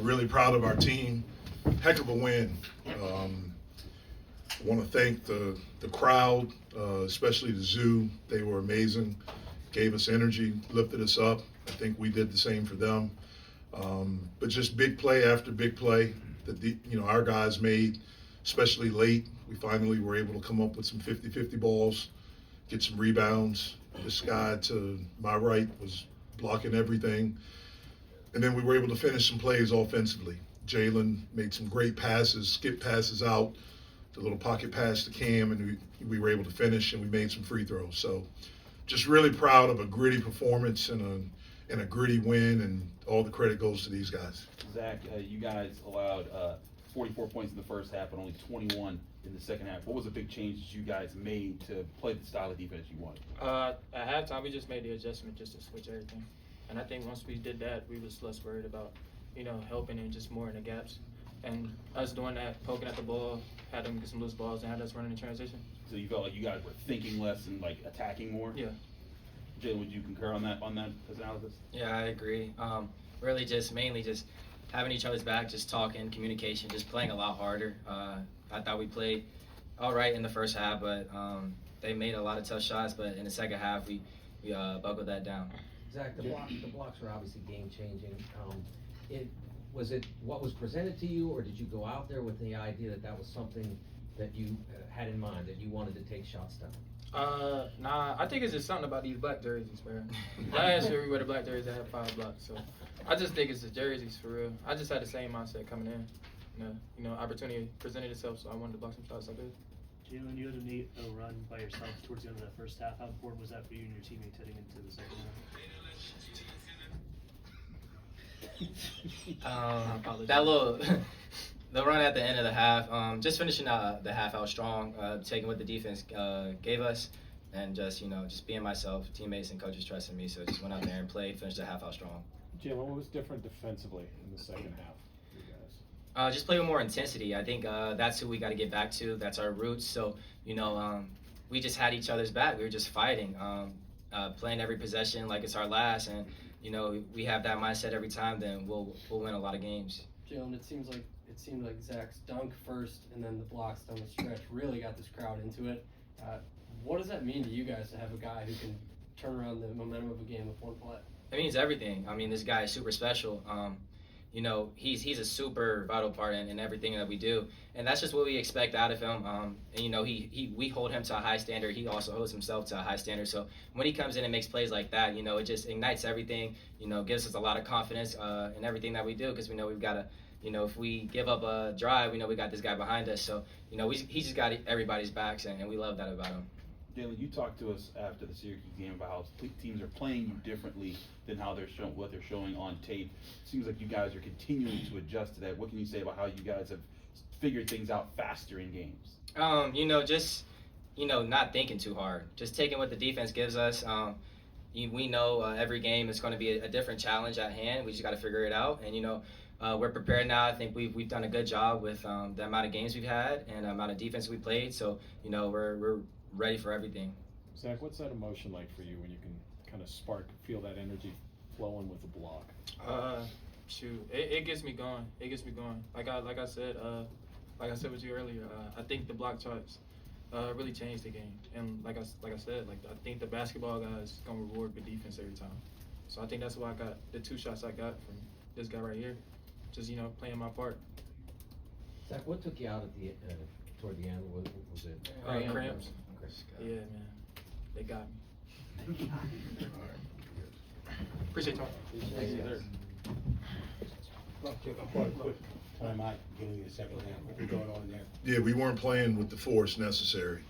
Really proud of our team. Heck of a win. Want to thank the crowd, especially the zoo. They were amazing. Gave us energy, lifted us up. I think we did the same for them. But just big play after big play that our guys made, especially late. We finally were able to come up with some 50-50 balls, get some rebounds. This guy to my right was blocking everything. And then we were able to finish some plays offensively. Jaland made some great passes, skip passes out, the little pocket pass to Cam, and we were able to finish, and we made some free throws. So just really proud of a gritty performance and a gritty win, and all the credit goes to these guys. Zach, you guys allowed 44 points in the first half and only 21 in the second half. What was the big changes you guys made to play the style of defense you wanted? At halftime, we just made the adjustment just to switch everything. And I think once we did that, we was less worried about, helping and just more in the gaps. And us doing that, poking at the ball, had them get some loose balls, and had us running in transition. So you felt like you guys were thinking less and attacking more? Yeah. Jalen, would you concur on that analysis? Yeah, I agree. Really mainly just having each other's back, just talking, communication, just playing a lot harder. I thought we played all right in the first half, but they made a lot of tough shots. But in the second half, we buckled that down. Zach, the blocks were obviously game-changing. Was it what was presented to you, or did you go out there with the idea that was something that you had in mind, that you wanted to take shots down? Nah, I think it's just something about these black jerseys, man. Last year we wore the black jerseys that had 5 blocks, so I just think it's the jerseys for real. I just had the same mindset coming in. Opportunity presented itself, so I wanted to block some shots I did. Jalen, you had a run by yourself towards the end of that first half. How important was that for you and your teammates heading into the second half? The run at the end of the half, just finishing the half out strong, taking what the defense gave us, and just being myself. Teammates and coaches trusting me, so just went out there and played, finished the half out strong. Jalen, what was different defensively in the second half for you guys? Just play with more intensity. I think that's who we got to get back to. That's our roots. So we just had each other's back. We were just fighting, playing every possession like it's our last, and we have that mindset every time. Then we'll win a lot of games. Jalen, it seemed like Zach's dunk first and then the blocks down the stretch really got this crowd into it. What does that mean to you guys to have a guy who can turn around the momentum of a game with one play? It means everything. I mean, this guy is super special. He's a super vital part in everything that we do, and that's just what we expect out of him. And we hold him to a high standard. He also holds himself to a high standard. So when he comes in and makes plays like that, it just ignites everything. Gives us a lot of confidence in everything that we do, because we know we've got to. If we give up a drive, we know we got this guy behind us. So he just got everybody's backs, and we love that about him. Jalen, you talked to us after the Syracuse game about how teams are playing you differently than how what they're showing on tape. Seems like you guys are continuing to adjust to that. What can you say about how you guys have figured things out faster in games? Not thinking too hard. Just taking what the defense gives us. We know every game is going to be a different challenge at hand. We just got to figure it out. And we're prepared now. I think we've done a good job with the amount of games we've had and the amount of defense we played. So we're ready for everything. Zach, what's that emotion like for you when you can kind of feel that energy flowing with a block? It gets me going. It gets me going. Like I said with you earlier, I think the block charts really changed the game. And like I said, I think the basketball guys gonna reward the defense every time. So I think that's why I got the 2 shots I got from this guy right here. Just playing my part. Zach, what took you out at the toward the end? Was it cramps? Yeah, man, they got me. Appreciate you. Thank you, sir. Time out, getting the second half. What was going on there? Yeah, we weren't playing with the force necessary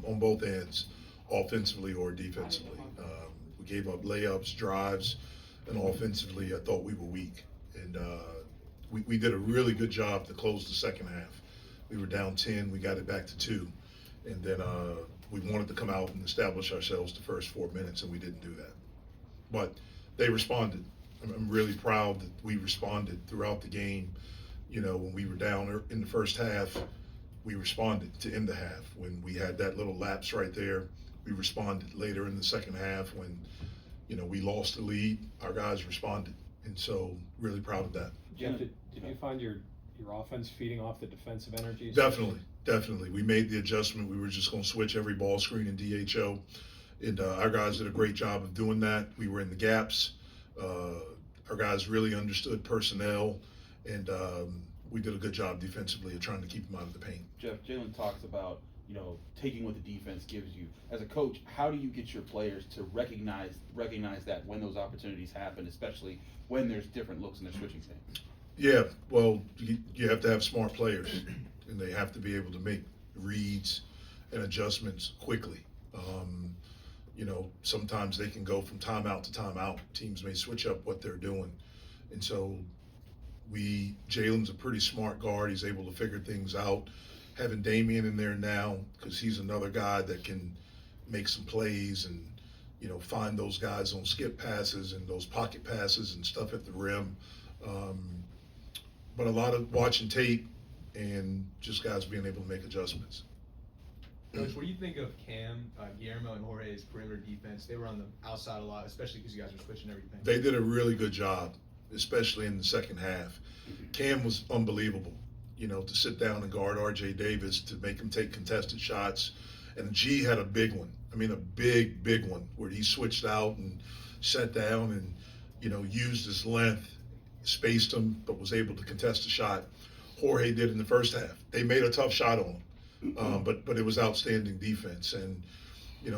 on both ends, offensively or defensively. We gave up layups, drives, and offensively I thought we were weak. And we did a really good job to close the second half. We were down 10, we got it back to 2. And then we wanted to come out and establish ourselves the first 4 minutes, and we didn't do that. But they responded. I'm really proud that we responded throughout the game. When we were down in the first half, we responded to end the half. When we had that little lapse right there, we responded later in the second half. When, we lost the lead, our guys responded. And so really proud of that. Jeff, Did you find your offense feeding off the defensive energy? Definitely. We made the adjustment. We were just going to switch every ball screen in DHO. And our guys did a great job of doing that. We were in the gaps. Our guys really understood personnel, and we did a good job defensively of trying to keep them out of the paint. Jeff, Jaland talks about, taking what the defense gives you. As a coach, how do you get your players to recognize that when those opportunities happen, especially when there's different looks and they're switching things? Yeah, well, you have to have smart players, and they have to be able to make reads and adjustments quickly. Sometimes they can go from timeout to timeout. Teams may switch up what they're doing. And so Jalen's a pretty smart guard. He's able to figure things out. Having Damian in there now, because he's another guy that can make some plays and, find those guys on skip passes and those pocket passes and stuff at the rim. But a lot of watching tape and just guys being able to make adjustments. Coach, what do you think of Cam, Guillermo, and Jorge's perimeter defense? They were on the outside a lot, especially because you guys were switching everything. They did a really good job, especially in the second half. Cam was unbelievable, to sit down and guard R.J. Davis, to make him take contested shots. And G had a big one. I mean, a big one, where he switched out and sat down and, used his length, spaced him, but was able to contest a shot. Jorge did in the first half. They made a tough shot on him, but it was outstanding defense. And,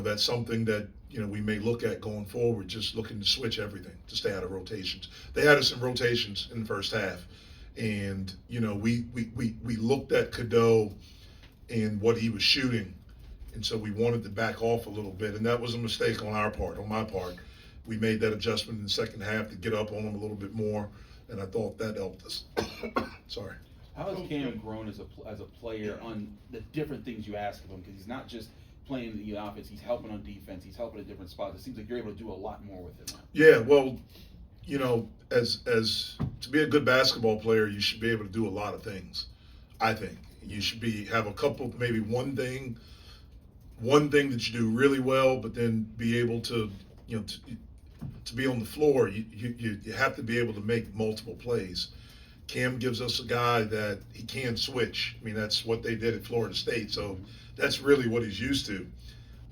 that's something that, we may look at going forward, just looking to switch everything to stay out of rotations. They had us in rotations in the first half. And, we looked at Cadeau and what he was shooting. And so we wanted to back off a little bit. And that was a mistake on my part. We made that adjustment in the second half to get up on him a little bit more. And I thought that helped us. Sorry. How has Cam grown as a player on the different things you ask of him? Because he's not just playing the offense, he's helping on defense, he's helping at different spots. It seems like you're able to do a lot more with him now. Yeah, well, as to be a good basketball player, you should be able to do a lot of things. I think you should have a couple, maybe one thing that you do really well, but then be able to, to be on the floor, you have to be able to make multiple plays. Cam gives us a guy that he can switch. I mean, that's what they did at Florida State, so that's really what he's used to.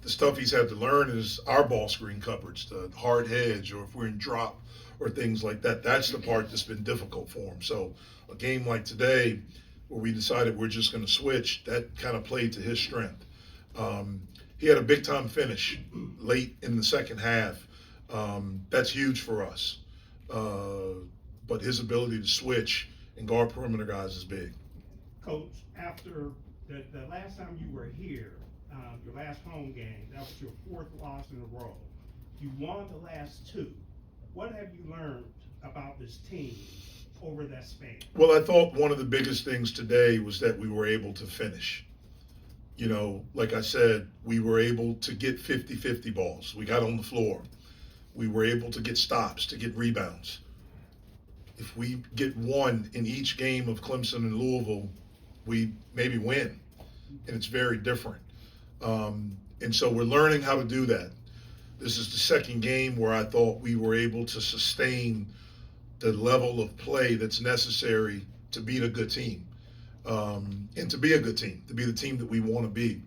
The stuff he's had to learn is our ball screen coverage, the hard hedge, or if we're in drop or things like that. That's the part that's been difficult for him. So a game like today, where we decided we're just going to switch, that kind of played to his strength. He had a big-time finish late in the second half. That's huge for us. But his ability to switch and guard perimeter guys is big. Coach, after the last time you were here, your last home game, that was your fourth loss in a row. You won the last two. What have you learned about this team over that span? Well, I thought one of the biggest things today was that we were able to finish. Like I said, we were able to get 50-50 balls. We got on the floor. We were able to get stops, to get rebounds. If we get one in each game of Clemson and Louisville, we maybe win. And it's very different. And so we're learning how to do that. This is the second game where I thought we were able to sustain the level of play that's necessary to beat a good team. And to be a good team, to be the team that we want to be.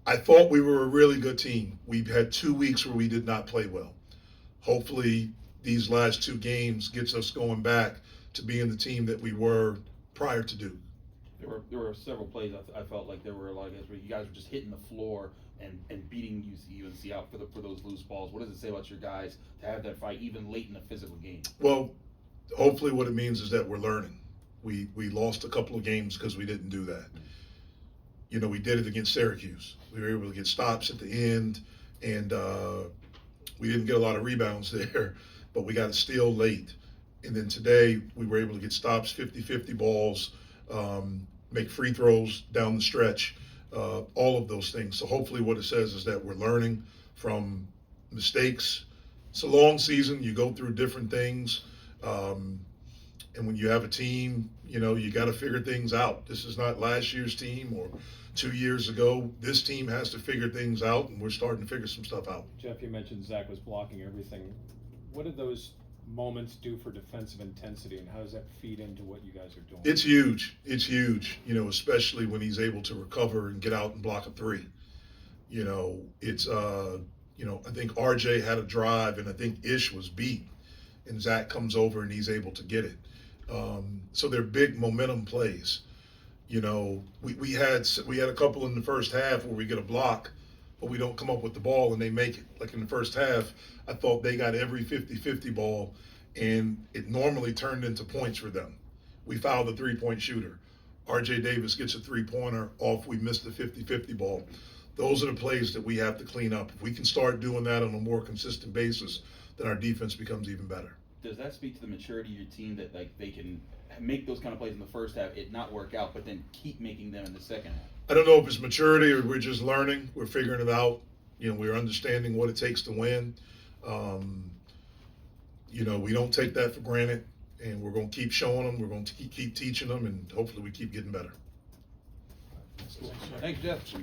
I thought we were a really good team. We've had 2 weeks where we did not play well. Hopefully these last two games gets us going back to being the team that we were prior to Duke. There were several plays I felt like there were a lot of guys where you guys were just hitting the floor and beating UNC out for those loose balls. What does it say about your guys to have that fight even late in a physical game? Well, hopefully what it means is that we're learning. We lost a couple of games because we didn't do that. We did it against Syracuse. We were able to get stops at the end, and we didn't get a lot of rebounds there, but we got a steal late. And then today we were able to get stops, 50-50 balls, make free throws down the stretch, all of those things. So hopefully what it says is that we're learning from mistakes. It's a long season. You go through different things. And when you have a team, you got to figure things out. This is not last year's team or 2 years ago. This team has to figure things out, and we're starting to figure some stuff out. Jeff, you mentioned Zack was blocking everything. What did those moments do for defensive intensity, and how does that feed into what you guys are doing? It's huge. It's huge, you know, especially when he's able to recover and get out and block a three. You know, it's, you know, I think RJ had a drive and I think Ish was beat and Zach comes over and he's able to get it. So they're big momentum plays. You know, we had a couple in the first half where we get a block, but we don't come up with the ball and they make it. Like in the first half, I thought they got every 50-50 ball and it normally turned into points for them. We fouled the 3-point shooter. RJ Davis gets a 3-pointer off. We missed the 50-50 ball. Those are the plays that we have to clean up. If we can start doing that on a more consistent basis, then our defense becomes even better. Does that speak to the maturity of your team that like they can make those kind of plays in the first half, it not work out, but then keep making them in the second half? I don't know if it's maturity or we're just learning. We're figuring it out. You know, we're understanding what it takes to win. You know, we don't take that for granted, and we're going to keep showing them. We're going to keep teaching them, and hopefully we keep getting better. Thanks, Jeff.